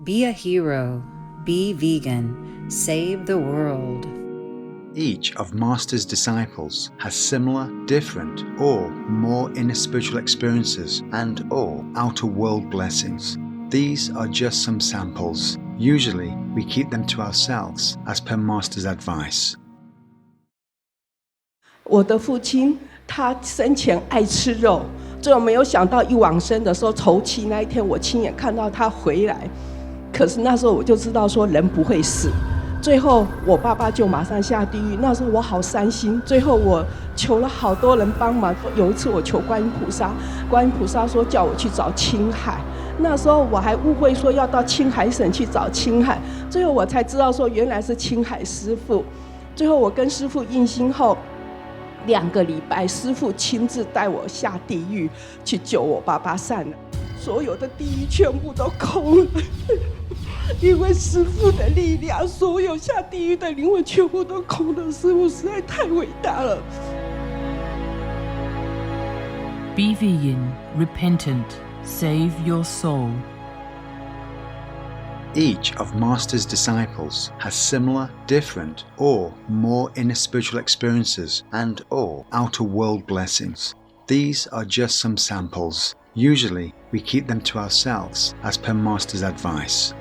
Be a hero, be vegan, save the world. Each of Master's disciples has similar, different, or more inner spiritual experiences and or outer world blessings. These are just some samples. Usually, we keep them to ourselves as per Master's advice. 我的父亲他生前爱吃肉，最后没有想到一往生的时候，头七那一天，我亲眼看到他回来。可是那时候我就知道说人不会死。最后我爸爸就马上下地狱，那时候我好伤心。最后我求了好多人帮忙，有一次我求观音菩萨，观音菩萨说叫我去找青海。那时候我还误会说要到青海省去找青海，最后我才知道说原来是青海师父。最后我跟师父印心后2个礼拜，师父亲自带我下地狱去救我爸爸善了，所有的地狱全部都空了。因为师父的力量，所有下地狱的灵魂全部都空了。师父实在太伟大了。Be vegan, repentant, save your soul. Each of Master's disciples has similar, different, or more inner spiritual experiences and or outer world blessings. These are just some samples. Usually, we keep them to ourselves as per Master's advice.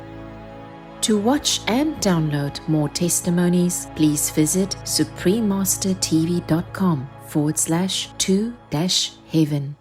To watch and download more testimonies, please visit suprememastertv.com/2-heaven.